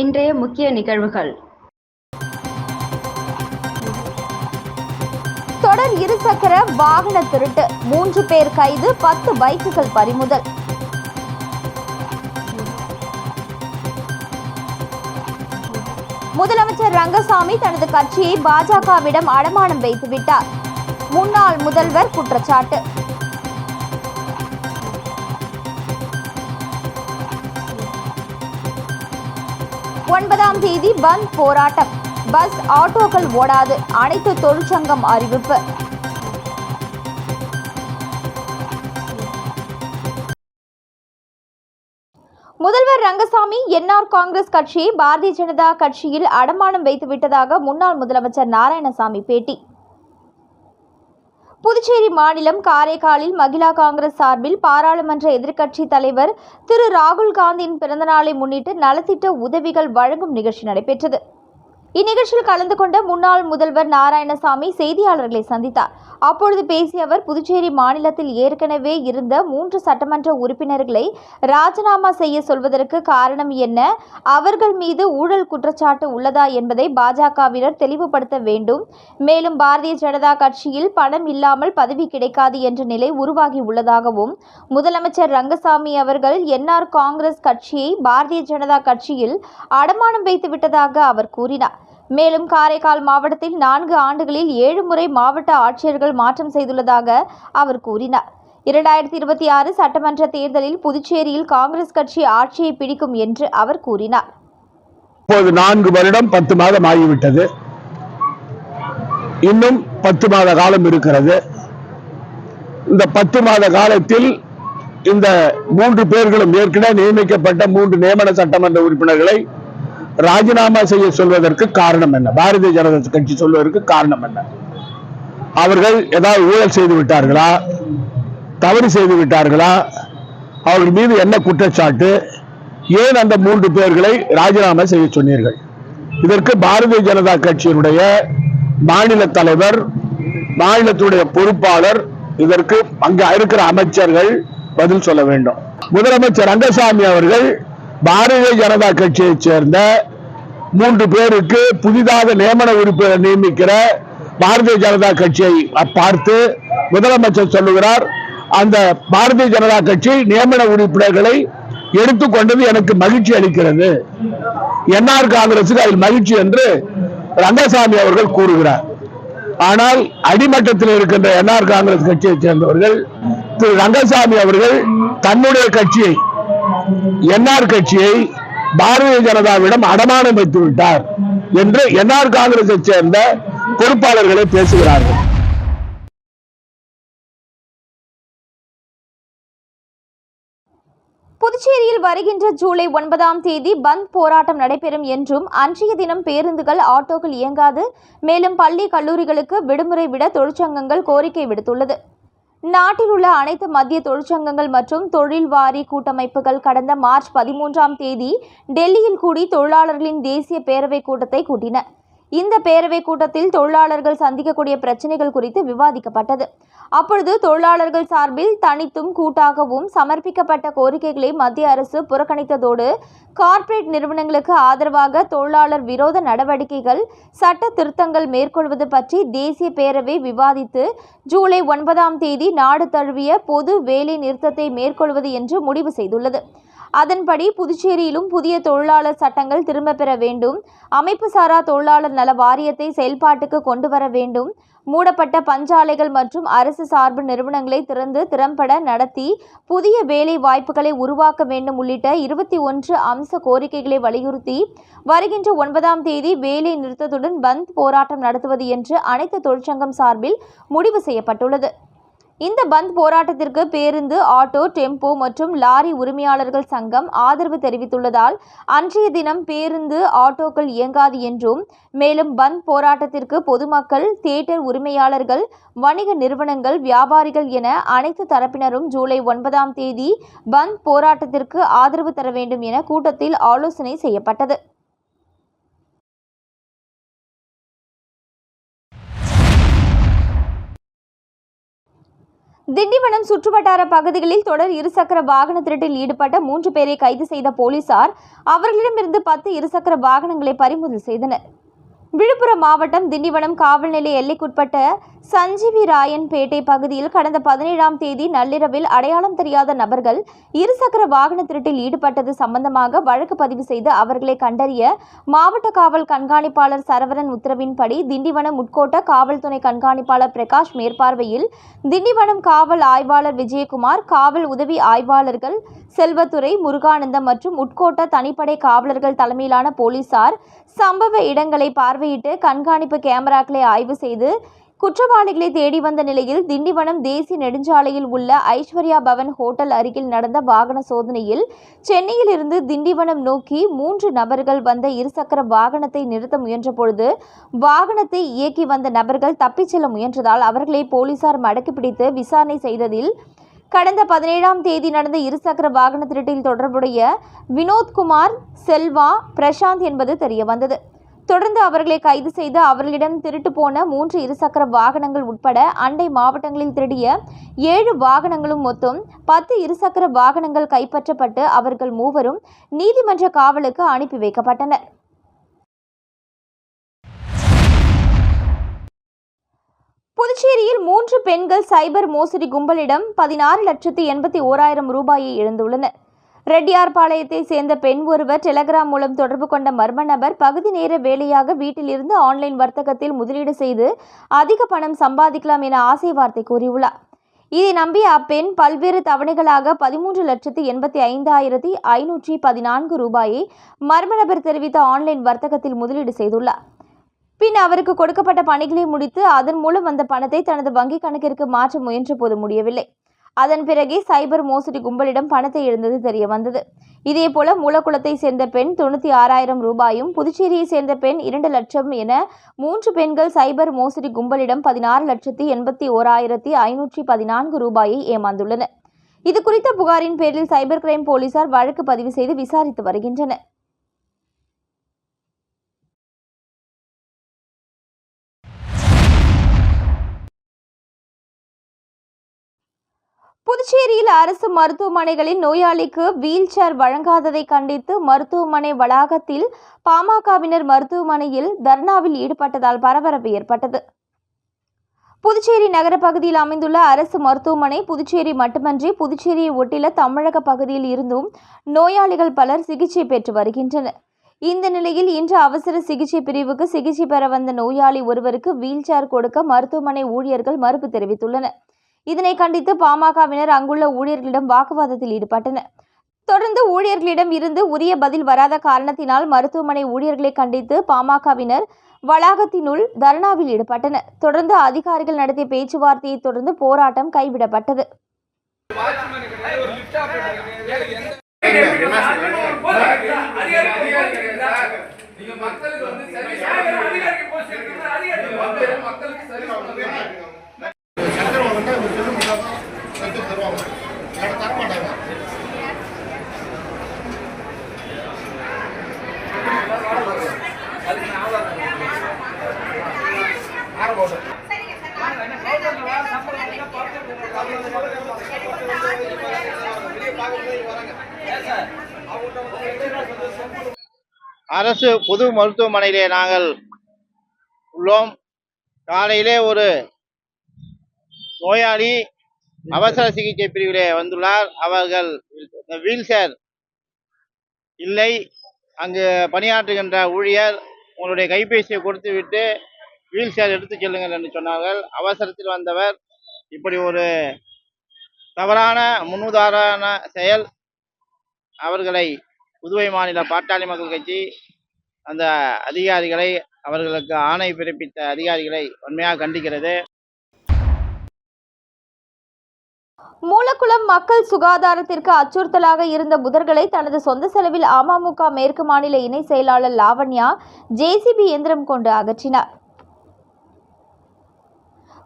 இன்றைய முக்கிய நிகழ்வுகள். தொடர் இருசக்கர வாகன திருட்டு, 3 பேர் கைது, 10 பைக்குகள் பறிமுதல். முதலமைச்சர் ரங்கசாமி தனது கட்சியை பாஜகவிடம் அடமானம் வைத்துவிட்டார். முன்னாள் முதல்வர் குற்றச்சாட்டு. ஒன்பதாம் தேதி பந்த் போராட்டம், பஸ் ஆட்டோக்கள் ஓடாது, அனைத்து தொழிற்சங்கம் அறிவிப்பு. முதல்வர் ரங்கசாமி என்ஆர் காங்கிரஸ் கட்சியை பாரதிய ஜனதா கட்சியில் அடமானம் வைத்துவிட்டதாக முன்னாள் முதலமைச்சர் நாராயணசாமி பேட்டி. புதுச்சேரி மாநிலம் காரைக்காலில் மகிழா காங்கிரஸ் சார்பில் பாராளுமன்ற எதிர்க்கட்சி தலைவர் திரு ராகுல் காந்தியின் பிறந்தநாளை முன்னிட்டு நலத்திட்ட உதவிகள் வழங்கும் நிகழ்ச்சி நடைபெற்றது. இந்நிகழ்ச்சியில் கலந்து கொண்ட முன்னாள் முதல்வர் நாராயணசாமி செய்தியாளர்களை சந்தித்தார். அப்பொழுது பேசிய அவர், புதுச்சேரி மாநிலத்தில் ஏற்கனவே இருந்த 3 சட்டமன்ற உறுப்பினர்களை ராஜினாமா செய்ய சொல்வதற்கு காரணம் என்ன? அவர்கள் மீது ஊழல் குற்றச்சாட்டு உள்ளதா என்பதை பாஜகவினர் தெளிவுபடுத்த வேண்டும். மேலும் பாரதிய ஜனதா கட்சியில் பணம் இல்லாமல் பதவி கிடைக்காது என்ற நிலை உருவாகி உள்ளதாகவும், முதலமைச்சர் ரங்கசாமி அவர்கள் என்ஆர் காங்கிரஸ் கட்சியை பாரதிய ஜனதா கட்சியில் அடமானம் வைத்து விட்டதாக அவர் கூறினார். மேலும் காரைக்கால் மாவட்டத்தில் 4 ஆண்டுகளில் 7 முறை மாவட்ட ஆட்சியர்கள் மாற்றம் செய்துள்ளதாக அவர் கூறினார். 2026 சட்டமன்ற தேர்தலில் புதுச்சேரியில் காங்கிரஸ் கட்சி ஆட்சியை பிடிக்கும் என்று அவர் கூறினார். இப்போது 4 வருடம் 10 மாதம் ஆகிவிட்டது. இன்னும் 10 மாத காலம் இருக்கிறது. இந்த 10 மாத காலத்தில் இந்த 3 பேர்களும் ஏற்கனவே நியமிக்கப்பட்ட 3 நியமன சட்டமன்ற உறுப்பினர்களை ராஜினாமா செய்ய சொல்வதற்கு காரணம் என்ன? பாரதிய ஜனதா கட்சி சொல்வதற்கு காரணம் என்ன? அவர்கள் ஏதாவது ஊழல் செய்து விட்டார்களா? தவறு செய்து விட்டார்களா? அவர்கள் மீது என்ன குற்றச்சாட்டு? ஏன் அந்த 3 பேர்களை ராஜினாமா செய்ய சொன்னீர்கள்? இதற்கு பாரதிய ஜனதா கட்சியினுடைய மாநில தலைவர், மாநிலத்துடைய பொறுப்பாளர், இதற்கு அங்க இருக்கிற அமைச்சர்கள் பதில் சொல்ல வேண்டும். முதலமைச்சர் ரங்கசாமி அவர்கள் பாரதிய ஜனதா கட்சியை சேர்ந்த 3 பேருக்கு புதிதாக நியமன உறுப்பினர் நியமிக்கிற பாரதிய ஜனதா கட்சியை பார்த்து முதலமைச்சர் சொல்லுகிறார், அந்த பாரதிய ஜனதா கட்சி நியமன உறுப்பினர்களை எடுத்துக்கொண்டது எனக்கு மகிழ்ச்சி அளிக்கிறது, என்ஆர் காங்கிரசுக்கு அதில் மகிழ்ச்சி என்று ரங்கசாமி அவர்கள் கூறுகிறார். ஆனால் அடிமட்டத்தில் இருக்கின்ற என்ஆர் காங்கிரஸ் கட்சியை சேர்ந்தவர்கள் திரு ரங்கசாமி அவர்கள் தன்னுடைய கட்சியை, என்ஆர் கட்சியை பாரதிய ஜனதாவிடம் அடமானம் வைத்து விட்டார் என்று என்ஆர் காங்கிரஸை சேர்ந்த பொறுப்பாளர்களை பேசுகிறார்கள். புதுச்சேரியில் வருகின்ற ஜூலை 9ஆம் தேதி பந்த் போராட்டம் நடைபெறும் என்றும், அன்றைய தினம் பேருந்துகள், ஆட்டோக்கள் இயங்காது. மேலும் பள்ளி, கல்லூரிகளுக்கு விடுமுறை விட தொழிற்சங்கங்கள் கோரிக்கை விடுத்துள்ளது. நாட்டில் உள்ள அனைத்து மத்திய தொழிற்சங்கங்கள் மற்றும் தொழில் வாரி கூட்டமைப்புகள் கடந்த மார்ச் 13ஆம் தேதி டெல்லியில் கூடி தொழிலாளர்களின் தேசிய பேரவை கூட்டத்தை கூட்டின. இந்த பேரவை கூட்டத்தில் தொழிலாளர்கள் சந்திக்கக்கூடிய பிரச்சனைகள் குறித்து விவாதிக்கப்பட்டது. அப்பொழுது தொழிலாளர்கள் சார்பில் தனித்தும் கூட்டாகவும் சமர்ப்பிக்கப்பட்ட கோரிக்கைகளை மத்திய அரசு புறக்கணித்ததோடு, கார்ப்பரேட் நிறுவனங்களுக்கு ஆதரவாக தொழிலாளர் விரோத நடவடிக்கைகள், சட்ட திருத்தங்கள் மேற்கொள்வது பற்றி தேசிய பேரவை விவாதித்து ஜூலை 9ஆம் தேதி நாடு தழுவிய பொது வேலை நிறுத்தத்தை மேற்கொள்வது என்று முடிவு செய்துள்ளது. அதன்படி புதுச்சேரியிலும் புதிய தொழிலாளர் சட்டங்கள் திரும்ப பெற வேண்டும், அமைப்பு சாரா தொழிலாளர் நல வாரியத்தை செயல்பாட்டுக்கு கொண்டு வர வேண்டும், மூடப்பட்ட பஞ்சாலைகள் மற்றும் அரசு சார்பு நிறுவனங்களை திறம்பட நடத்தி புதிய வேலை வாய்ப்புகளை உருவாக்க வேண்டும் உள்ளிட்ட 21 அம்ச கோரிக்கைகளை வலியுறுத்தி வருகின்ற 9ஆம் தேதி வேலை நிறுத்தத்துடன் பந்த் போராட்டம் நடத்துவது என்று அனைத்து தொழிற்சங்கம் சார்பில் முடிவு செய்யப்பட்டுள்ளது. இந்த பந்த் போராட்டத்திற்கு பேருந்து, ஆட்டோ, டெம்போ மற்றும் லாரி உரிமையாளர்கள் சங்கம் ஆதரவு தெரிவித்துள்ளதால் அன்றைய தினம் பேருந்து, ஆட்டோக்கள் இயங்காது என்றும், மேலும் பந்த் போராட்டத்திற்கு பொதுமக்கள், தியேட்டர் உரிமையாளர்கள், வணிக நிறுவனங்கள், வியாபாரிகள் என அனைத்து தரப்பினரும் ஜூலை 9ஆம் தேதி பந்த் போராட்டத்திற்கு ஆதரவு தர வேண்டும் என கூட்டத்தில் ஆலோசனை செய்யப்பட்டது. திண்டிவனம் சுற்றுவட்டார பகுதிகளில் தொடர் இருசக்கர வாகன திருட்டில் ஈடுபட்ட 3 பேரை கைது செய்த போலீசார் அவர்களிடமிருந்து 10 இருசக்கர வாகனங்களை பறிமுதல் செய்தனர். விழுப்புரம் மாவட்டம் திண்டிவனம் காவல் நிலைய எல்லைக்குட்பட்ட சஞ்சீவி ராயன்பேட்டை பகுதியில் கடந்த 17ஆம் தேதி நள்ளிரவில் அடையாளம் தெரியாத நபர்கள் இருசக்கர வாகன திருட்டில் ஈடுபட்டது சம்பந்தமாக வழக்கு பதிவு செய்து அவர்களை கண்டறிய மாவட்ட காவல் கண்காணிப்பாளர் சரவணன் உத்தரவின்படி திண்டிவனம் உட்கோட்ட காவல் துணை கண்காணிப்பாளர் பிரகாஷ் மேற்பார்வையில் திண்டிவனம் காவல் ஆய்வாளர் விஜயகுமார், காவல் உதவி ஆய்வாளர்கள் செல்வத்துறை, முருகானந்தம் மற்றும் உட்கோட்ட தனிப்படை காவலர்கள் தலைமையிலான போலீசார் சம்பவ இடங்களை பார்வையிட்டு கண்காணிப்பு கேமராக்களை ஆய்வு செய்து குற்றவாளிகளை தேடி வந்த நிலையில் திண்டிவனம் தேசிய நெடுஞ்சாலையில் உள்ள ஐஸ்வர்யா பவன் ஹோட்டல் அருகில் நடந்த வாகன சோதனையில் சென்னையில் இருந்து திண்டிவனம் நோக்கி 3 நபர்கள் வந்த இருசக்கர வாகனத்தை நிறுத்த முயன்ற பொழுது வாகனத்தை இயக்கி வந்த நபர்கள் தப்பிச் செல்ல முயன்றதால் அவர்களை போலீசார் மடக்கி பிடித்து விசாரணை செய்ததில் கடந்த 17ஆம் தேதி நடந்த இருசக்கர வாகன திருட்டில் தொடர்புடைய வினோத்குமார், செல்வா, பிரசாந்த் என்பது தெரியவந்தது. தொடர்ந்து அவர்களை கைது செய்து அவர்களிடம் திருட்டு போன 3 இருசக்கர வாகனங்கள் உட்பட அண்டை மாவட்டங்களில் திருடிய 7 வாகனங்களும் மொத்தம் 10 இருசக்கர வாகனங்கள் கைப்பற்றப்பட்டு அவர்கள் மூவரும் நீதிமன்ற காவலுக்கு அனுப்பி வைக்கப்பட்டனர். புதுச்சேரியில் 3 பெண்கள் சைபர் மோசடி கும்பலிடம் 16,81,000 ரூபாயை இழந்துள்ளனர். ரெட்டியார்பாளையத்தை சேர்ந்த பெண் ஒருவர் டெலகிராம் மூலம் தொடர்பு கொண்ட மர்ம நபர் பகுதி நேர வேலையாக வீட்டில் இருந்து ஆன்லைன் வர்த்தகத்தில் முதலீடு செய்து அதிக பணம் சம்பாதிக்கலாம் என ஆசை வார்த்தை கூறியுள்ளார். இதை நம்பிய அப்பெண் பல்வேறு தவணைகளாக 13,85,514 ரூபாயை மர்ம நபர் தெரிவித்த ஆன்லைன் வர்த்தகத்தில் முதலீடு செய்துள்ளார். பின் அவருக்கு கொடுக்கப்பட்ட பணிகளை முடித்து அதன் மூலம் வந்த பணத்தை தனது வங்கிக் கணக்கிற்கு மாற்ற முயன்ற போது முடியவில்லை. அதன் பிறகே சைபர் மோசடி கும்பலிடம் பணத்தை இழந்தது தெரிய வந்தது. இதேபோல மூலக்குளத்தை சேர்ந்த பெண் 96,000 ரூபாயும், புதுச்சேரியை சேர்ந்த பெண் 2 லட்சம் என 3 பெண்கள் சைபர் மோசடி கும்பலிடம் 16,81,514 ரூபாயை ஏமாந்துள்ளனர். இது குறித்த புகாரின் பேரில் சைபர் கிரைம் போலீசார் வழக்கு பதிவு செய்து விசாரித்து வருகின்றனர். புதுச்சேரியில் அரசு மருத்துவமனைகளில் நோயாளிக்கு வீல் சேர் வழங்காததை கண்டித்து மருத்துவமனை வளாகத்தில் பாமகவினர் மருத்துவமனையில் தர்ணாவில் ஈடுபட்டதால் பரபரப்பு ஏற்பட்டது. புதுச்சேரி நகர பகுதியில் அமைந்துள்ள அரசு மருத்துவமனை புதுச்சேரி மட்டுமன்றி புதுச்சேரியை ஒட்டியுள்ள தமிழக பகுதியில் இருந்தும் நோயாளிகள் பலர் சிகிச்சை பெற்று வருகின்றனர். இந்த நிலையில் இன்று அவசர சிகிச்சை பிரிவுக்கு சிகிச்சை பெற வந்த நோயாளி ஒருவருக்கு வீல் சேர் கொடுக்க மருத்துவமனை ஊழியர்கள் மறுப்பு தெரிவித்துள்ளனர். இதனை கண்டித்து பாமகவினர் அங்குள்ள ஊழியர்களிடம் வாக்குவாதத்தில் ஈடுபட்டனர். தொடர்ந்து ஊழியர்களிடம் இருந்து உரிய பதில் வராத காரணத்தினால் மருத்துவமனை ஊழியர்களை கண்டித்து பாமகவினர் வளாகத்தினுள் தர்ணாவில் ஈடுபட்டனர். தொடர்ந்து அதிகாரிகள் நடத்திய பேச்சுவார்த்தையை தொடர்ந்து போராட்டம் கைவிடப்பட்டது. அரசு பொது மருத்துவமனையிலே நாங்கள் உள்ளோம். காலையிலே ஒரு நோயாளி அவசர சிகிச்சை பிரிவிலே வந்துள்ளார். அவர்கள் வீல் சேர் இல்லை, அங்கு பணியாற்றுகின்ற ஊழியர் உங்களுடைய கைபேசியை கொடுத்து விட்டு வீல் சேர் எடுத்து செல்லுங்கள் என்று சொன்னார்கள். அவசரத்தில் வந்தவர் இப்படி ஒரு தவறான முன்னுதாரண செயல். அவர்களை புதுவை மாநில பாட்டாளி மக்கள் கட்சி அந்த அதிகாரிகளை, அவர்களுக்கு ஆணை பிறப்பித்த அதிகாரிகளை வன்மையாக கண்டிக்கிறது. மூலக்குளம் மக்கள் சுகாதாரத்திற்கு அச்சுறுத்தலாக இருந்த புதர்களை தனது சொந்த செலவில் அமமுக மேற்கு மாநில இணை செயலாளர் லாவண்யா ஜேசிபி இயந்திரம் கொண்டு அகற்றினார்.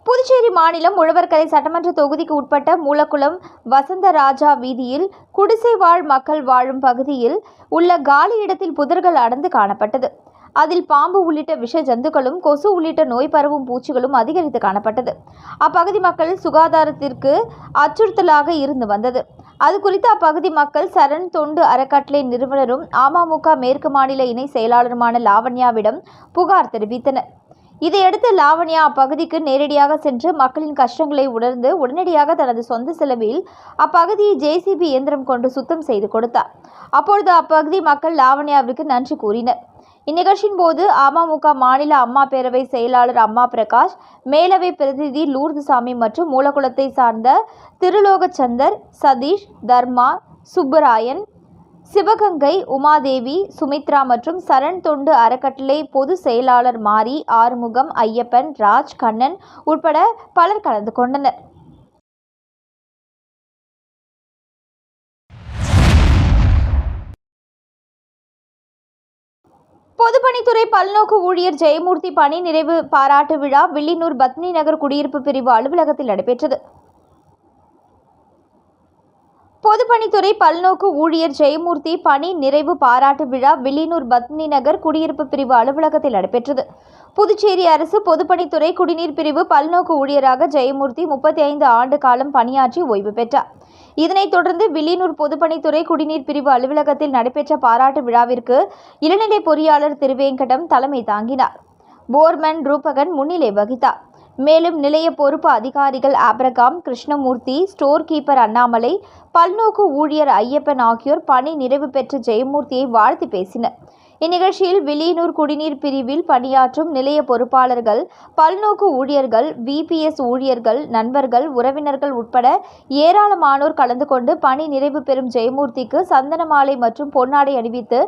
புதுச்சேரி மாநிலம் உழவர்கரை சட்டமன்ற தொகுதிக்கு உட்பட்ட மூலக்குளம் வசந்தராஜா வீதியில் குடிசை வாழ் மக்கள் வாழும் பகுதியில் உள்ள காலி இடத்தில் புதர்கள் அடர்ந்து காணப்பட்டது. அதில் பாம்பு உள்ளிட்ட விஷ ஜந்துக்களும் கொசு உள்ளிட்ட நோய் பரவும் பூச்சிகளும் அதிகரித்து காணப்பட்டது. அப்பகுதி மக்கள் சுகாதாரத்திற்கு அச்சுறுத்தலாக இருந்து வந்தது. அது குறித்து அப்பகுதி மக்கள் சரண் தொண்டு அறக்கட்டளை நிறுவனரும் அமமுக மேற்கு மாநில இணை செயலாளருமான லாவண்யாவிடம் புகார் தெரிவித்தனர். இதையடுத்து லாவண்யா அப்பகுதிக்கு நேரடியாக சென்று மக்களின் கஷ்டங்களை உணர்ந்து உடனடியாக தனது சொந்த செலவில் அப்பகுதியை JCB இயந்திரம் கொண்டு சுத்தம் செய்து கொடுத்தார். அப்பொழுது அப்பகுதி மக்கள் லாவண்யாவிற்கு நன்றி கூறினர். இந்நிகழ்ச்சியின் போது அமமுக மாநில அம்மா பேரவை செயலாளர் அம்மா பிரகாஷ், மேலவை பிரதிநிதி லூர்துசாமி மற்றும் மூலகுளத்தை சார்ந்த திருலோகச்சந்தர், சதீஷ், தர்மா, சுப்பராயன், சிவகங்கை, உமாதேவி, சுமித்ரா மற்றும் சரண் தொண்டு அறக்கட்டளை பொதுச் செயலாளர் மாரி, ஆறுமுகம், ஐயப்பன், ராஜ், கண்ணன் உட்பட பலர் கலந்து கொண்டனர். பொதுப்பணித்துறை பல்நோக்கு ஊழியர் ஜெயமூர்த்தி பணி நிறைவு பாராட்டு விழா வில்லியனூர் பத்மினி நகர் குடியிருப்பு பிரிவு அலுவலகத்தில் நடைபெற்றது. பொதுப்பணித்துறை பல்நோக்கு ஊழியர் ஜெயமூர்த்தி பணி நிறைவு பாராட்டு விழா வில்லியனூர் பத்மினி நகர் குடியிருப்பு பிரிவு அலுவலகத்தில் நடைபெற்றது. புதுச்சேரி அரசு பொதுப்பணித்துறை குடிநீர் பிரிவு பல்நோக்கு ஊழியராக ஜெயமூர்த்தி 35 ஆண்டு காலம் பணியாற்றி ஓய்வு பெற்றார். இதனைத் தொடர்ந்து வில்லியனூர் பொதுப்பணித்துறை குடிநீர் பிரிவு அலுவலகத்தில் நடைபெற்ற பாராட்டு விழாவிற்கு இளநிலை பொறியாளர் திருவேங்கடம் தலைமை தாங்கினார். போர்மேன் ரூபகன் முன்னிலை வகித்தார். மேலும் நிலைய பொறுப்பு அதிகாரிகள் Abraham, Krishnamurthy, store keeper Annamalai, பல்நோக்கு ஊழியர் ஐயப்பன் ஆகியோர் பணி நிறைவு பெற்ற ஜெயமூர்த்தியை வாழ்த்து பேசினர். இந்நிகழ்ச்சியில் வில்லியனூர் குடிநீர் பிரிவில் பணியாற்றும் நிலைய பொறுப்பாளர்கள், பல்நோக்கு ஊழியர்கள், VPS ஊழியர்கள், நண்பர்கள், உறவினர்கள் உட்பட ஏராளமானோர் கலந்து கொண்டு பணி நிறைவு பெறும் ஜெயமூர்த்திக்கு சந்தன மாலை மற்றும் பொன்னாடை அணிவித்து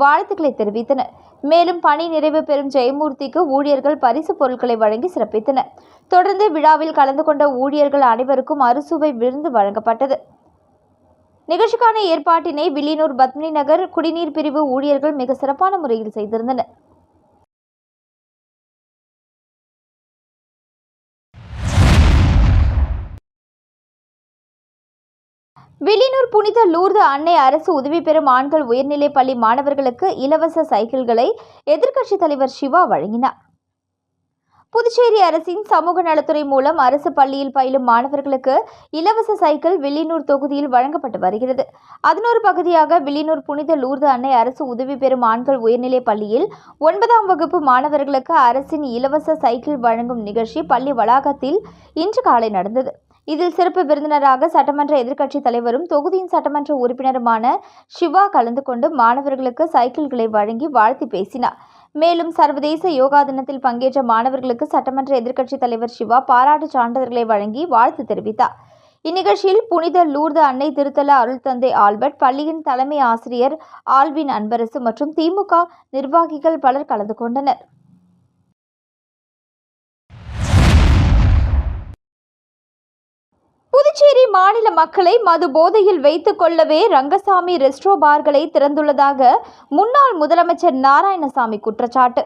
வாழ்த்துக்களை தெரிவித்தனர். மேலும் பணி நிறைவு பெறும் ஜெயமூர்த்திக்கு ஊழியர்கள் பரிசு பொருட்களை வழங்கி சிறப்பித்தனர். தொடர்ந்து விழாவில் கலந்து கொண்ட ஊழியர்கள் அனைவருக்கும் அறுசுவை விருந்து வழங்கப்பட்டது. நிகழ்ச்சிக்கான ஏற்பாட்டினை வில்லியனூர் பத்மினி நகர் குடிநீர் பிரிவு ஊழியர்கள் மிக சிறப்பான முறையில் செய்திருந்தனர். வில்லியனூர் புனித லூர்து அன்னை அரசு உதவி பெறும் ஆண்கள் உயர்நிலைப் பள்ளி மாணவர்களுக்கு இலவச சைக்கிள்களை எதிர்க்கட்சித் தலைவர் சிவா வழங்கினார். புதுச்சேரி அரசின் சமூக நலத்துறை மூலம் அரசு பள்ளியில் பயிலும் மாணவர்களுக்கு இலவச சைக்கிள் வில்லியனூர் தொகுதியில் வழங்கப்பட்டு வருகிறது. அதன் ஒரு பகுதியாக வில்லியனூர் புனித லூர்து அன்னை அரசு உதவி பெறும் ஆண்கள் உயர்நிலைப் பள்ளியில் 9ஆம் வகுப்பு மாணவர்களுக்கு அரசின் இலவச சைக்கிள் வழங்கும் நிகழ்ச்சி பள்ளி வளாகத்தில் இன்று காலை நடந்தது. இதில் சிறப்பு விருந்தினராக சட்டமன்ற எதிர்க்கட்சித் தலைவரும் தொகுதியின் சட்டமன்ற உறுப்பினருமான சிவா கலந்து கொண்டு மாணவர்களுக்கு சைக்கிள்களை வழங்கி வாழ்த்தி பேசினார். மேலும் சர்வதேச யோகா தினத்தில் பங்கேற்ற மாணவர்களுக்கு சட்டமன்ற எதிர்க்கட்சித் தலைவர் சிவா பாராட்டு சான்றிதழ்களை வழங்கி வாழ்த்து தெரிவித்தார். இந்நிகழ்ச்சியில் புனித லூர்து அன்னை திருத்தல அருள் தந்தை ஆல்பர்ட், பள்ளியின் தலைமை ஆசிரியர் ஆல்வின் அன்பரசு மற்றும் திமுக நிர்வாகிகள் பலர் கலந்து கொண்டனர். புதுச்சேரி மாநில மக்களை மது போதையில் வைத்துக் கொள்ளவே ரங்கசாமி ரெஸ்ட்ரோ பார்களை திறந்துள்ளதாக முன்னாள் முதலமைச்சர் நாராயணசாமி குற்றச்சாட்டு.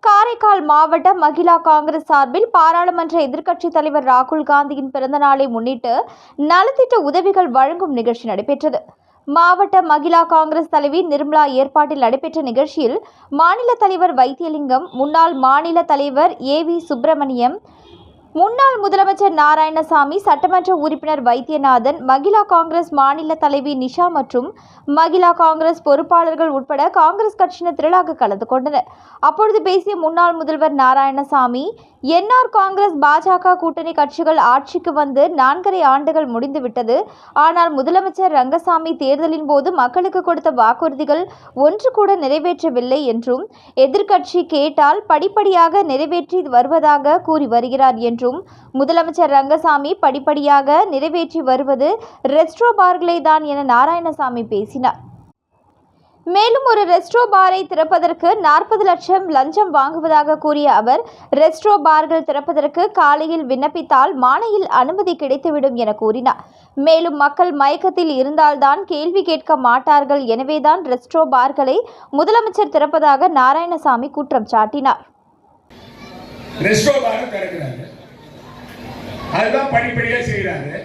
காரைக்கால் மாவட்ட மகிழா காங்கிரஸ் சார்பில் பாராளுமன்ற எதிர்க்கட்சித் தலைவர் ராகுல் காந்தியின் பிறந்தநாளை முன்னிட்டு நலத்திட்ட உதவிகள் வழங்கும் நிகழ்ச்சி நடைபெற்றது. மாவட்ட மகிழா காங்கிரஸ் தலைவி நிர்மலா ஏற்பாட்டில் நடைபெற்ற நிகழ்ச்சியில் மாநில தலைவர் வைத்தியலிங்கம், முன்னாள் மாநில தலைவர் AV சுப்பிரமணியம், முன்னாள் முதலமைச்சர் நாராயணசாமி, சட்டமன்ற உறுப்பினர் வைத்தியநாதன், மகிழா காங்கிரஸ் மாநில தலைவி நிஷா மற்றும் மகிழா காங்கிரஸ் பொறுப்பாளர்கள் உட்பட காங்கிரஸ் கட்சியினர் திரளாக கலந்து கொண்டனர். அப்பொழுது பேசிய முன்னாள் முதல்வர் நாராயணசாமி, NR காங்கிரஸ் பாஜக கூட்டணி கட்சிகள் ஆட்சிக்கு வந்து 4.5 ஆண்டுகள் முடிந்துவிட்டது. ஆனால் முதலமைச்சர் ரங்கசாமி தேர்தலின் போது மக்களுக்கு கொடுத்த வாக்குறுதிகள் ஒன்று கூட நிறைவேற்றவில்லை என்றும், எதிர்க்கட்சி கேட்டால் படிப்படியாக நிறைவேற்றி வருவதாக கூறி வருகிறார் என்றும், முதலமைச்சர் ரங்கசாமி படிப்படியாக நிறைவேற்றி வருவது ரெஸ்ட்ரோ பார்களை தான் என நாராயணசாமி பேசினார். மேலும் ஒரு ரெஸ்ட்ரோ பாரை திறப்பதற்கு 40 லட்சம் லஞ்சம் வாங்குவதாக கூறிய அவர், ரெஸ்ட்ரோ பார்கள் திறப்பதற்கு காலையில் விண்ணப்பித்தால் மாலையில் அனுமதி கிடைத்துவிடும் என கூறினார். மேலும் மக்கள் மயக்கத்தில் இருந்தால்தான் கேள்வி கேட்க மாட்டார்கள், எனவேதான் ரெஸ்ட்ரோ பார்களை முதலமைச்சர் திறப்பதாக நாராயணசாமி குற்றம் சாட்டினார். அதுதான் படிப்படியா செய்யறாரு.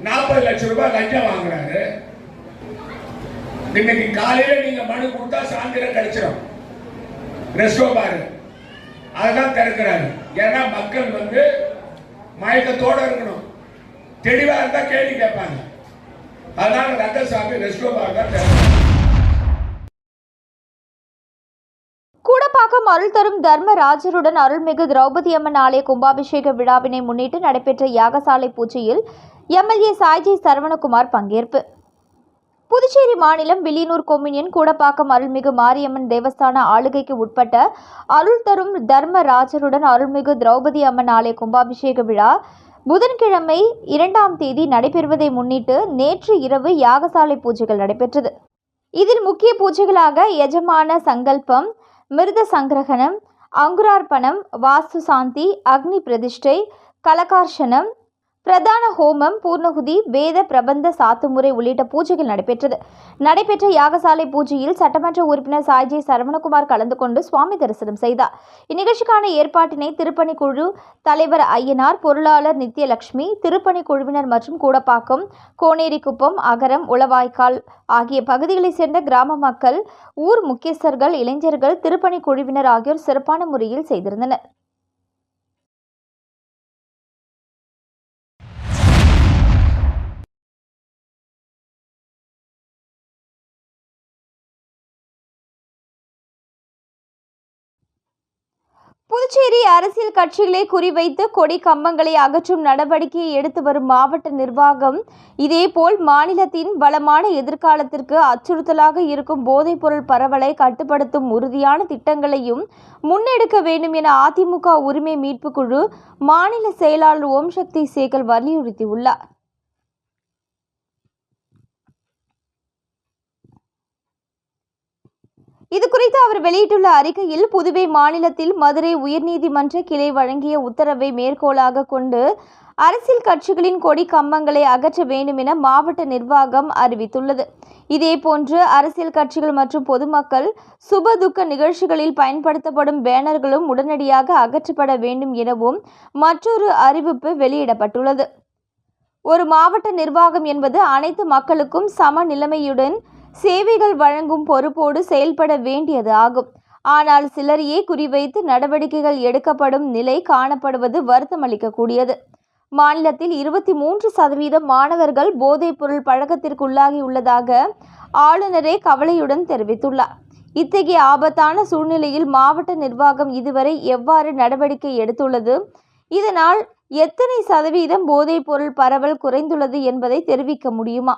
40 லட்சம் ரூபாய் லஞ்சம் வாங்குறாரு. இன்னைக்கு காலையில நீங்க மனு கொடுத்தா சாயந்தரம் கிடைச்சிடும். ரெஸ்டோ பார் அதெல்லாம் திறக்கிறாரு. ஏன்னா மக்கள் வந்து மயக்கத்தோட இருக்கணும், தெளிவா இருந்தா கேள்வி கேட்பாங்க. அதனால ரங்கசாமி ரெஸ்டோ பார் தான் திறக்கிறார். கூடப்பாக்கம் அருள் தரும் தர்மராஜருடன் அருள்மிகு திரௌபதி அம்மன் ஆலய கும்பாபிஷேக விழாவினை முன்னிட்டு நடைபெற்ற யாகசாலை பூஜையில் எம்எல்ஏ சாய்ஜி சரவணகுமார் பங்கேற்பு. புதுச்சேரி மாநிலம் வில்லியனூர் கொம்யூனியன் கூடப்பாக்கம் அருள்மிகு மாரியம்மன் தேவஸ்தான ஆளுகைக்கு உட்பட்ட அருள் தரும் தர்மராஜருடன் அருள்மிகு திரௌபதி அம்மன் ஆலய கும்பாபிஷேக விழா புதன்கிழமை 2ஆம் தேதி நடைபெறுவதை முன்னிட்டு நேற்று இரவு யாகசாலை பூஜைகள் நடைபெற்றது. இதில் முக்கிய பூஜைகளாக எஜமான சங்கல்பம், மிருத சங்கிரகணம், அங்குரார்ப்பணம், வாஸ்து சாந்தி, அக்னி பிரதிஷ்டை, கலகார்ஷனம், பிரதான ஹோமம், பூர்ணகுதி, வேத பிரபந்த சாத்துமுறை உள்ளிட்ட பூஜைகள் நடைபெற்ற யாகசாலை பூஜையில் சட்டமன்ற உறுப்பினர் சாய்ஜி சரவணகுமார் கலந்து கொண்டு சுவாமி தரிசனம் செய்தார். இந்நிகழ்ச்சிக்கான ஏற்பாட்டினை திருப்பணி குழு தலைவர் ஐயனார், பொருளாளர் நித்யலட்சுமி, திருப்பணி குழுவினர் மற்றும் கூடப்பாக்கம், கோனேரிக்குப்பம், அகரம், உளவாய்க்கால் ஆகிய பகுதிகளைச் சேர்ந்த கிராம மக்கள், ஊர் முக்கியஸ்தர்கள், இளைஞர்கள், திருப்பணி குழுவினர் ஆகியோர் சிறப்பான முறையில் செய்திருந்தனர். புதுச்சேரி அரசியல் கட்சிகளை குறிவைத்து கொடி கம்பங்களை அகற்றும் நடவடிக்கையை எடுத்து வரும் மாவட்ட நிர்வாகம் இதேபோல் மாநிலத்தின் வளமான எதிர்காலத்திற்கு அச்சுறுத்தலாக இருக்கும் போதைப்பொருள் பரவலை கட்டுப்படுத்தும் உறுதியான திட்டங்களையும் முன்னெடுக்க வேண்டும் என அதிமுக உரிமை மீட்பு குழு மாநில செயலாளர் ஓம் சக்தி சேகர் வலியுறுத்தியுள்ளார். இதுகுறித்து அவர் வெளியிட்டுள்ள அறிக்கையில், புதுவை மாநிலத்தில் மதுரை உயர்நீதிமன்ற கிளை வழங்கிய உத்தரவை மேற்கோளாக கொண்டு அரசியல் கட்சிகளின் கொடி கம்பங்களை அகற்ற வேண்டும் என மாவட்ட நிர்வாகம் அறிவித்துள்ளது. இதேபோன்று அரசியல் கட்சிகள் மற்றும் பொதுமக்கள் சுபதுக்க நிகழ்ச்சிகளில் பயன்படுத்தப்படும் பேனர்களும் உடனடியாக அகற்றப்பட வேண்டும் எனவும் மற்றொரு அறிவிப்பு வெளியிடப்பட்டுள்ளது. ஒரு மாவட்ட நிர்வாகம் என்பது அனைத்து மக்களுக்கும் சம நிலைமையுடன் சேவைகள் வழங்கும் பொறுப்போடு செயல்பட வேண்டியது ஆகும். ஆனால் சிலரையே குறிவைத்து நடவடிக்கைகள் எடுக்கப்படும் நிலை காணப்படுவது வருத்தமளிக்கக்கூடியது. மாநிலத்தில் 23% மாணவர்கள் போதைப் பொருள் பழக்கத்திற்குள்ளாகியுள்ளதாக ஆளுநரே கவலையுடன் தெரிவித்துள்ளார். இத்தகைய ஆபத்தான சூழ்நிலையில் மாவட்ட நிர்வாகம் இதுவரை எவ்வாறு நடவடிக்கை எடுத்துள்ளது, இதனால் எத்தனை சதவீதம் போதைப் பொருள் பரவல் குறைந்துள்ளது என்பதை தெரிவிக்க முடியுமா?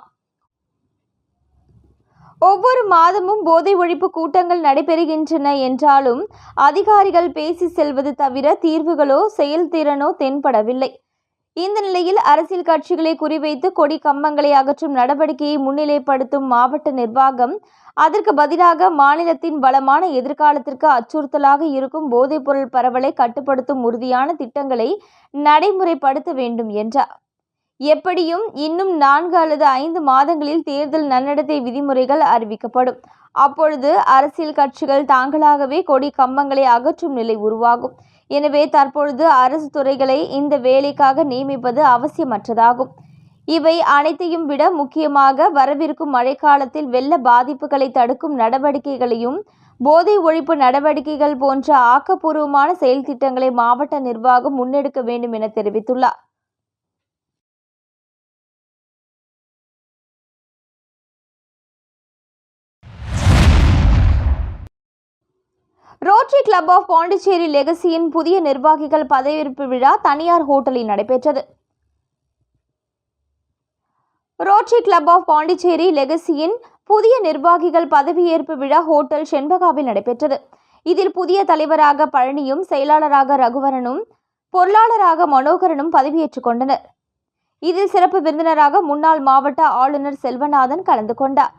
ஒவ்வொரு மாதமும் போதை ஒழிப்பு கூட்டங்கள் நடைபெறுகின்றன என்றாலும் அதிகாரிகள் பேசி செல்வது தவிர தீர்வுகளோ செயல்திறனோ தென்படவில்லை. இந்த நிலையில் அரசியல் கட்சிகளை குறிவைத்து கொடி கம்பங்களை அகற்றும் நடவடிக்கையை முன்னிலைப்படுத்தும் மாவட்ட நிர்வாகம் அதற்கு பதிலாக மாநிலத்தின் வளமான எதிர்காலத்திற்கு அச்சுறுத்தலாக இருக்கும் போதைப்பொருள் பரவலை கட்டுப்படுத்தும் உறுதியான திட்டங்களை நடைமுறைப்படுத்த வேண்டும் என்றார். எப்படியும் இன்னும் 4 அல்லது 5 மாதங்களில் தேர்தல் நன்னடத்தை விதிமுறைகள் அறிவிக்கப்படும். அப்பொழுது அரசியல் கட்சிகள் தாங்களாகவே கொடி கம்பங்களை அகற்றும் நிலை உருவாகும். எனவே தற்பொழுது அரசு துறைகளை இந்த வேலைக்காக நியமிப்பது அவசியமற்றதாகும். இவை அனைத்தையும் விட முக்கியமாக வரவிருக்கும் மழைக்காலத்தில் வெள்ள பாதிப்புகளை தடுக்கும் நடவடிக்கைகளையும் போதை ஒழிப்பு நடவடிக்கைகள் போன்ற ஆக்கப்பூர்வமான செயல் திட்டங்களை மாவட்ட நிர்வாகம் முன்னெடுக்க வேண்டும் என தெரிவித்துள்ளார். ரோட்டரி கிளப் ஆஃப் பாண்டிச்சேரி லெகசியின் புதிய நிர்வாகிகள் பதவியேற்பு விழா தனியார் ஹோட்டலில் நடைபெற்றது. ரோட்டரி கிளப் ஆஃப் பாண்டிச்சேரி லெகசியின் புதிய நிர்வாகிகள் பதவியேற்பு விழா ஹோட்டல் செண்பகாவில் நடைபெற்றது. இதில் புதிய தலைவராக பழனியும், செயலாளராக ரகுவரனும், பொருளாளராக மனோகரனும் பதவியேற்றுக் கொண்டனர். இதில் சிறப்பு விருந்தினராக முன்னாள் மாவட்ட ஆளுநர் செல்வநாதன் கலந்து கொண்டார்.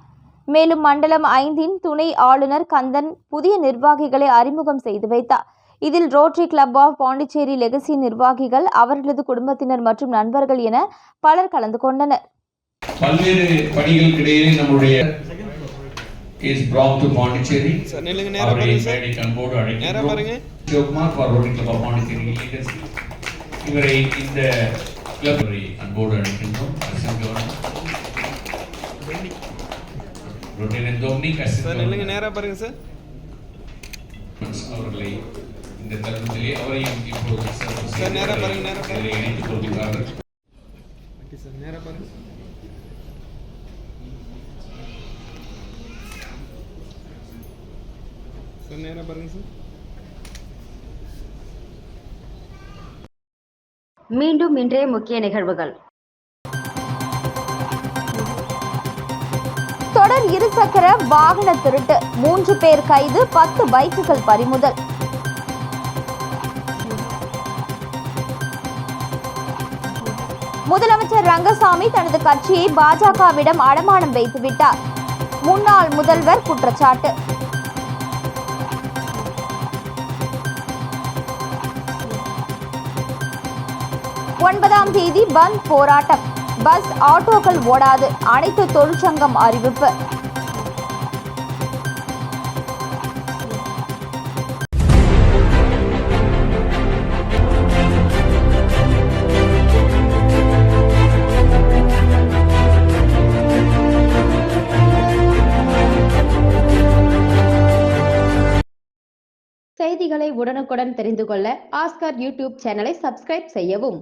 மேலும் மண்டலம் 5 துணை ஆளுநர் கந்தன் புதிய நிர்வாகிகளை அறிமுகம் செய்து வைத்தார். இதில் rotary club of Pondicherry legacy நிர்வாகிகள், அவர்களது குடும்பத்தினர் மற்றும் நண்பர்கள் என பலர் கலந்து கொண்டனர். பல்வேறு பணிகளுக்கிடையே நம்முடைய இஸ் brought to பாண்டிச்சேரி. அவரை மேடைக்கு அன்போடு அழைக்கிறோம். Sivakumar for Rotary Club of Pondicherry legacy. இவரை இந்த கிளப்பை அன்போடு அழைக்கின்றோம். அவர்களை இந்த தருணத்திலே அவரையும் இப்போது இதில் இணைத்துக் கொள்கிறார்கள். மீண்டும் இன்றைய முக்கிய நிகழ்வுகள். தொடர் இருசக்கர வாகன திருட்டு, 3 பேர் கைது, 10 பைக்குகள் பறிமுதல். முதலமைச்சர் ரங்கசாமி தனது கட்சியை பாஜகவிடம் அடமானம் வைத்துவிட்டார். முன்னாள் முதல்வர் குற்றச்சாட்டு. ஒன்பதாம் தேதி பந்த் போராட்டம், பஸ் ஆட்டோக்கள் ஓடாது, அனைத்து தொழிற்சங்கம் அறிவிப்பு. செய்திகளை உடனுக்குடன் தெரிந்து கொள்ள ஆஸ்கார் யூடியூப் சேனலை சப்ஸ்கிரைப் செய்யவும்.